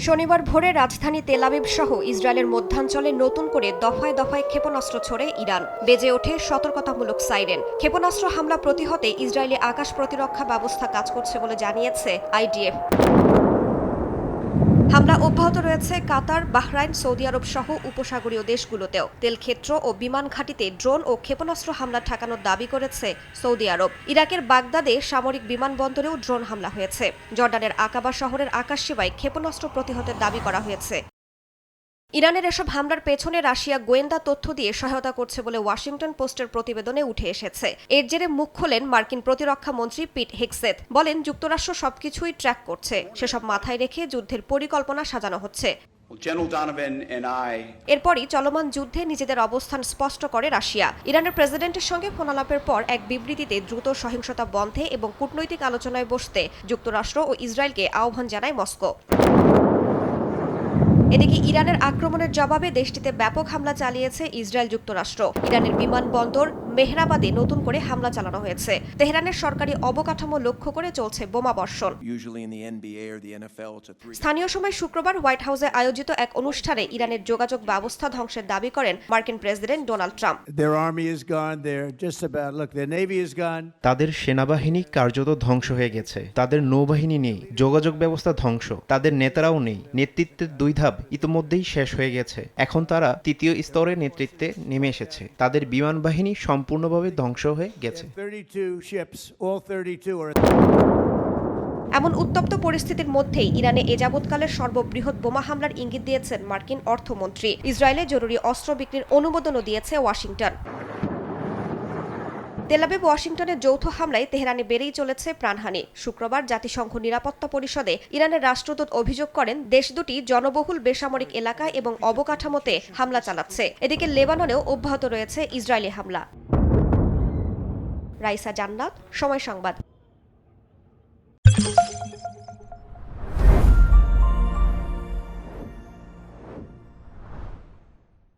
শনিবার ভোরে রাজধানী তেল আবিব সহ ইসরায়েলের মধ্যাঞ্চলে নতুন করে দফায় দফায় ক্ষেপণাস্ত্র ছোড়ে ইরান। বেজে ওঠে সতর্কতামূলক সাইরেন। ক্ষেপণাস্ত্র হামলা প্রতিহতে ইসরায়েলি আকাশ প্রতিরক্ষা ব্যবস্থা কাজ করছে বলে জানিয়েছে আইডিএফ। হামলা অব্যাহত রয়েছে কাতার, বাহরাইন, সৌদি আরব সহ উপসাগরীয় দেশগুলোতেও। তেলক্ষেত্র ও বিমান ঘাঁটিতে ড্রোন ও ক্ষেপণাস্ত্র হামলা ঠেকানোর দাবি করেছে সৌদি আরব। ইরাকের বাগদাদে সামরিক বিমানবন্দরেও ড্রোন হামলা হয়েছে। জর্ডানের আকাবা শহরের আকাশসীমায় ক্ষেপণাস্ত্র প্রতিহতের দাবি করা হয়েছে। ইরানের এসব হামলার পেছনে রাশিয়া গোয়েন্দা তথ্য দিয়ে সহায়তা করছে বলে ওয়াশিংটন পোস্টের প্রতিবেদনে উঠে এসেছে। এর জেরে মুখ খোলেন মার্কিন প্রতিরক্ষা মন্ত্রী পিট হেগসেথ। বলেন, যুক্তরাষ্ট্র সবকিছুই ট্র্যাক করছে, সেসব মাথায় রেখে যুদ্ধের পরিকল্পনা সাজানো হচ্ছে। এরপরই চলমান যুদ্ধে নিজেদের অবস্থান স্পষ্ট করে রাশিয়া। ইরানের প্রেসিডেন্টের সঙ্গে ফোনালাপের পর এক বিবৃতিতে দ্রুত সহিংসতা বন্ধে এবং কূটনৈতিক আলোচনায় বসতে যুক্তরাষ্ট্র ও ইসরায়েলকে আহ্বান জানায় মস্কো। এদিকে ইরানের আক্রমণের জবাবে দেশটিতে ব্যাপক হামলা চালিয়েছে ইসরায়েল। যুক্তরাষ্ট্র ইরানের বিমানবন্দর মেহরাবাদে নতুন করে হামলা চালানো হয়েছে। তেহরানের সরকারি অবকাঠামো লক্ষ্য করে চলছে বোমাবর্ষণ। স্থানীয় সময় শুক্রবার হোয়াইট হাউসে আয়োজিত এক অনুষ্ঠানে ইরানের যোগাযোগ ব্যবস্থা ধ্বংসের দাবি করেন মার্কিন প্রেসিডেন্ট ডোনাল্ড ট্রাম্প। তাদের সেনাবাহিনী কার্যত ধ্বংস হয়ে গেছে, তাদের নৌবাহিনী নেই, যোগাযোগ ব্যবস্থা ধ্বংস, তাদের নেতারাও নেই। নেতৃত্বের 2 ধাপ ইতোমধ্যেই শেষ হয়ে গেছে। এখন তারা 3য় স্তরের নেতৃত্বে নেমে এসেছে। তাদের বিমান বাহিনী সম্পূর্ণভাবে ধ্বংস হয়ে গেছে। এমন উত্তপ্ত পরিস্থিতির মধ্যেই ইরানে এ যাবৎকালের সর্ববৃহৎ বোমা হামলার ইঙ্গিত দিয়েছেন মার্কিন অর্থমন্ত্রী। ইসরায়েলে জরুরি অস্ত্র বিক্রির অনুমোদনও দিয়েছে ওয়াশিংটন। তেল আবিব ওয়াশিংটনের যৌথ হামলায় তেহরানে বেড়েই চলেছে প্রাণহানি। শুক্রবার জাতিসংঘ নিরাপত্তা পরিষদে ইরানের রাষ্ট্রদূত অভিযোগ করেন, দেশ দুটি জনবহুল বেসামরিক এলাকায় এবং অবকাঠামোতে হামলা চালাচ্ছে। এদিকে লেবাননেও অব্যাহত রয়েছে ইসরায়েলি হামলা। রাইসা জান্নাত, সময় সংবাদ।